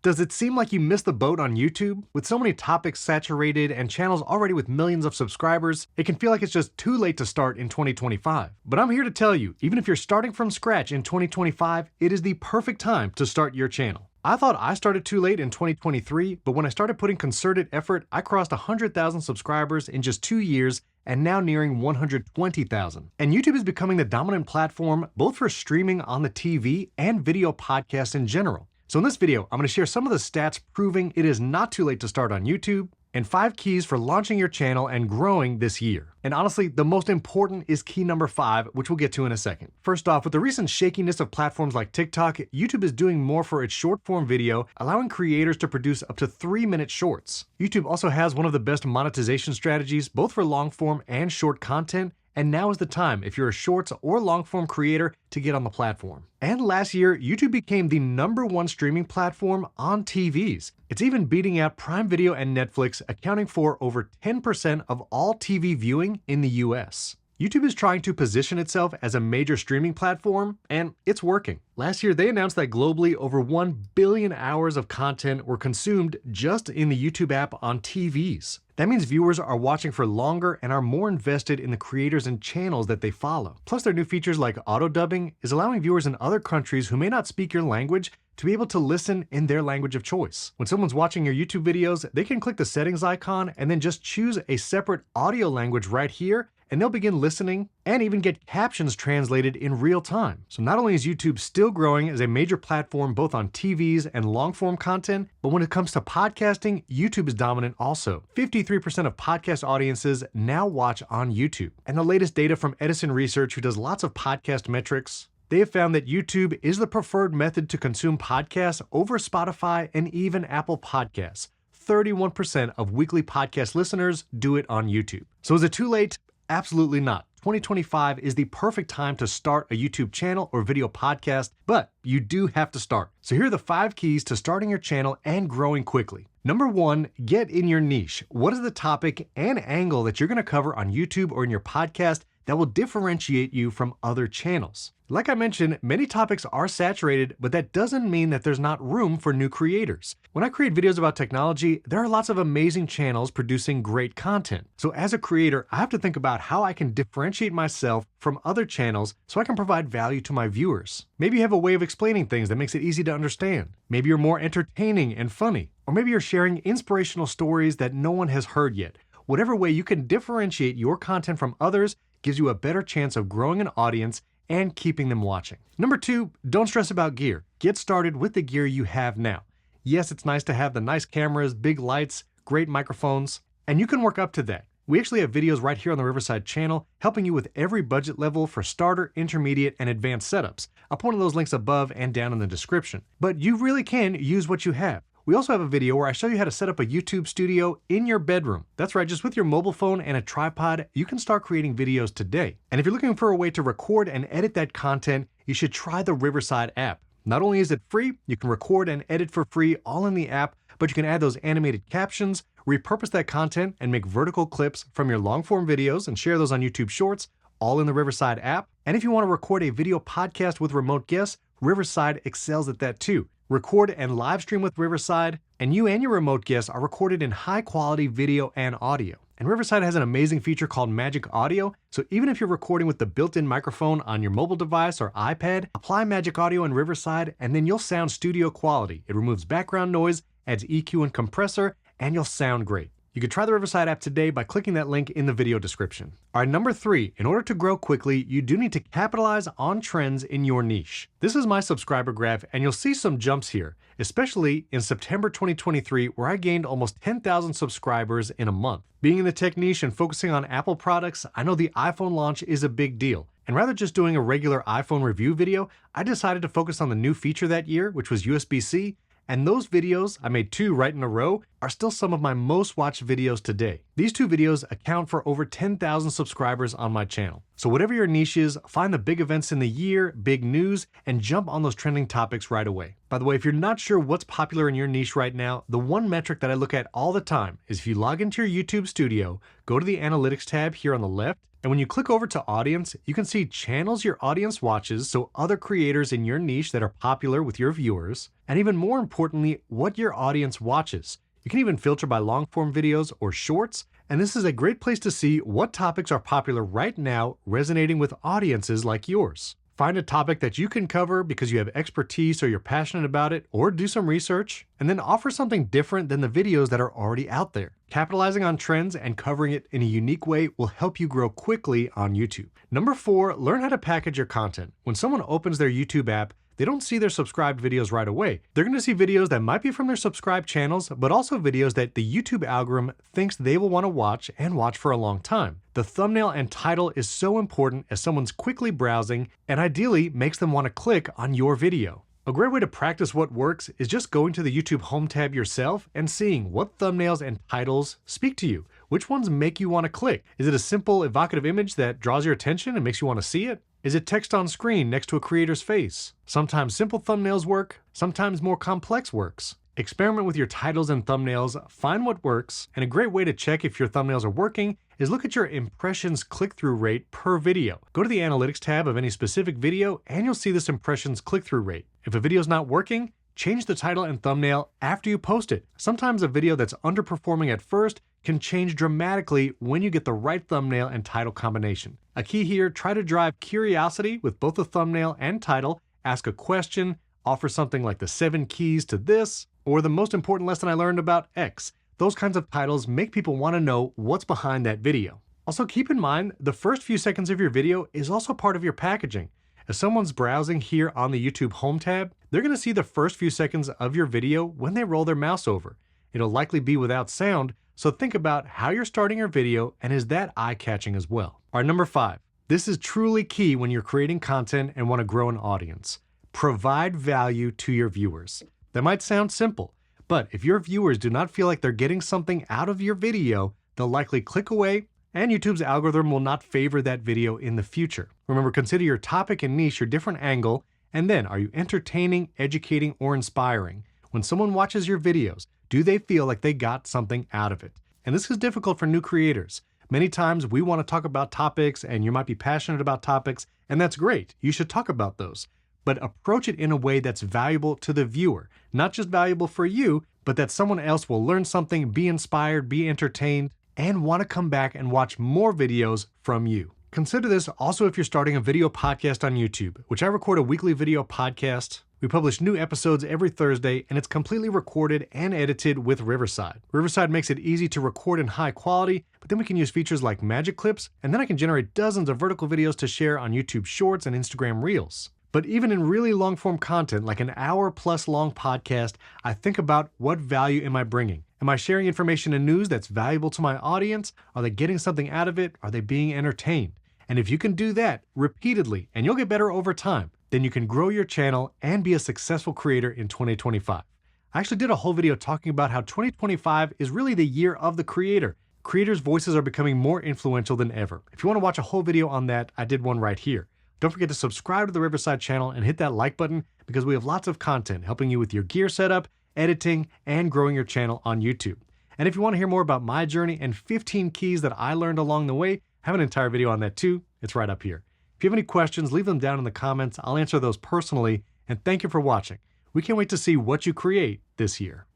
Does it seem like you missed the boat on YouTube? With so many topics saturated and channels already with millions of subscribers, it can feel like it's just too late to start in 2025. But I'm here to tell you, even if you're starting from scratch in 2025, it is the perfect time to start your channel. I thought I started too late in 2023, but when I started putting concerted effort, I crossed 100,000 subscribers in just 2 years and now nearing 120,000. And YouTube is becoming the dominant platform both for streaming on the TV and video podcasts in general. So in this video, I'm going to share some of the stats proving it is not too late to start on YouTube, and 5 keys for launching your channel and growing this year. And honestly, the most important is key number 5, which we'll get to in a second. First off, with the recent shakiness of platforms like TikTok, YouTube is doing more for its short form video, allowing creators to produce up to 3-minute shorts. YouTube also has one of the best monetization strategies, both for long form and short content. And now is the time, if you're a shorts or long form creator, to get on the platform. And last year, YouTube became the #1 streaming platform on TVs. It's even beating out Prime Video and Netflix, accounting for over 10% of all TV viewing in the US. YouTube is trying to position itself as a major streaming platform, and it's working. Last year, they announced that globally over 1 billion hours of content were consumed just in the YouTube app on TVs. That means viewers are watching for longer and are more invested in the creators and channels that they follow. Plus, their new features like auto-dubbing is allowing viewers in other countries who may not speak your language to be able to listen in their language of choice. When someone's watching your YouTube videos, they can click the settings icon and then just choose a separate audio language right here, and they'll begin listening and even get captions translated in real time. So not only is YouTube still growing as a major platform both on TVs and long form content, but when it comes to podcasting, YouTube is dominant also. 53% of podcast audiences now watch on YouTube. And the latest data from Edison Research, who does lots of podcast metrics, they have found that YouTube is the preferred method to consume podcasts over Spotify and even Apple Podcasts. 31% of weekly podcast listeners do it on YouTube. So is it too late? Absolutely not. 2025 is the perfect time to start a YouTube channel or video podcast, but you do have to start. So here are the 5 keys to starting your channel and growing quickly. Number 1, get in your niche. What is the topic and angle that you're going to cover on YouTube or in your podcast that will differentiate you from other channels? Like I mentioned, many topics are saturated, but that doesn't mean that there's not room for new creators. When I create videos about technology, there are lots of amazing channels producing great content. So as a creator, I have to think about how I can differentiate myself from other channels so I can provide value to my viewers. Maybe you have a way of explaining things that makes it easy to understand. Maybe you're more entertaining and funny. Or maybe you're sharing inspirational stories that no one has heard yet. Whatever way you can differentiate your content from others gives you a better chance of growing an audience and keeping them watching. Number 2, don't stress about gear. Get started with the gear you have now. Yes, it's nice to have the nice cameras, big lights, great microphones, and you can work up to that. We actually have videos right here on the Riverside channel helping you with every budget level for starter, intermediate, and advanced setups. I'll put one of those links above and down in the description. But you really can use what you have. We also have a video where I show you how to set up a YouTube studio in your bedroom. That's right, just with your mobile phone and a tripod, you can start creating videos today. And if you're looking for a way to record and edit that content, you should try the Riverside app. Not only is it free, you can record and edit for free all in the app, but you can add those animated captions, repurpose that content, and make vertical clips from your long form videos and share those on YouTube Shorts, all in the Riverside app. And if you want to record a video podcast with remote guests, Riverside excels at that too. Record and live stream with Riverside, and you and your remote guests are recorded in high quality video and audio. And Riverside has an amazing feature called Magic Audio, so even if you're recording with the built-in microphone on your mobile device or iPad, apply Magic Audio in Riverside and then you'll sound studio quality. It removes background noise, adds EQ and compressor, and you'll sound great. You can try the Riverside app today by clicking that link in the video description. All right, number 3, in order to grow quickly, you do need to capitalize on trends in your niche. This is my subscriber graph, and you'll see some jumps here, especially in September 2023, where I gained almost 10,000 subscribers in a month. Being in the tech niche and focusing on Apple products, I know the iPhone launch is a big deal. And rather just doing a regular iPhone review video, I decided to focus on the new feature that year, which was USB-C. And those videos, I made 2 right in a row, are still some of my most watched videos today. These two videos account for over 10,000 subscribers on my channel. So whatever your niche is, find the big events in the year, big news, and jump on those trending topics right away. By the way, if you're not sure what's popular in your niche right now, the one metric that I look at all the time is if you log into your YouTube studio, go to the analytics tab here on the left, and when you click over to audience, you can see channels your audience watches, so other creators in your niche that are popular with your viewers, and even more importantly, what your audience watches. You can even filter by long form videos or shorts, and this is a great place to see what topics are popular right now, resonating with audiences like yours. Find a topic that you can cover because you have expertise or you're passionate about it, or do some research, and then offer something different than the videos that are already out there. Capitalizing on trends and covering it in a unique way will help you grow quickly on YouTube. Number 4, learn how to package your content. When someone opens their YouTube app, they don't see their subscribed videos right away. They're going to see videos that might be from their subscribed channels, but also videos that the YouTube algorithm thinks they will want to watch and watch for a long time. The thumbnail and title is so important as someone's quickly browsing and ideally makes them want to click on your video. A great way to practice what works is just going to the YouTube home tab yourself and seeing what thumbnails and titles speak to you. Which ones make you want to click? Is it a simple, evocative image that draws your attention and makes you want to see it? Is it text on screen next to a creator's face? Sometimes simple thumbnails work, sometimes more complex works. Experiment with your titles and thumbnails, find what works, and a great way to check if your thumbnails are working is look at your impressions click-through rate per video. Go to the analytics tab of any specific video and you'll see this impressions click-through rate. If a video is not working, change the title and thumbnail after you post it. Sometimes a video that's underperforming at first can change dramatically when you get the right thumbnail and title combination. A key here, try to drive curiosity with both the thumbnail and title, ask a question, offer something like the 7 keys to this, or the most important lesson I learned about X. Those kinds of titles make people want to know what's behind that video. Also keep in mind, the first few seconds of your video is also part of your packaging. If someone's browsing here on the YouTube home tab, they're going to see the first few seconds of your video when they roll their mouse over. It'll likely be without sound, so think about how you're starting your video and is that eye-catching as well. All right, number 5. This is truly key when you're creating content and want to grow an audience. Provide value to your viewers. That might sound simple, but if your viewers do not feel like they're getting something out of your video, they'll likely click away, and YouTube's algorithm will not favor that video in the future. Remember, consider your topic and niche your different angle, and then are you entertaining, educating, or inspiring? When someone watches your videos, do they feel like they got something out of it? And this is difficult for new creators. Many times we want to talk about topics and you might be passionate about topics, and that's great. You should talk about those. But approach it in a way that's valuable to the viewer. Not just valuable for you, but that someone else will learn something, be inspired, be entertained, and want to come back and watch more videos from you. Consider this also if you're starting a video podcast on YouTube, which I record a weekly video podcast. We publish new episodes every Thursday, and it's completely recorded and edited with Riverside. Riverside makes it easy to record in high quality, but then we can use features like magic clips, and then I can generate dozens of vertical videos to share on YouTube Shorts and Instagram Reels. But even in really long-form content, like an hour-plus long podcast, I think about what value am I bringing? Am I sharing information and news that's valuable to my audience? Are they getting something out of it? Are they being entertained? And if you can do that repeatedly, and you'll get better over time, then you can grow your channel and be a successful creator in 2025. I actually did a whole video talking about how 2025 is really the year of the creator. Creators' voices are becoming more influential than ever. If you want to watch a whole video on that, I did one right here. Don't forget to subscribe to the Riverside channel and hit that like button because we have lots of content helping you with your gear setup, editing, and growing your channel on YouTube. And if you want to hear more about my journey and 15 keys that I learned along the way, I have an entire video on that too. It's right up here. If you have any questions, leave them down in the comments. I'll answer those personally, and thank you for watching. We can't wait to see what you create this year.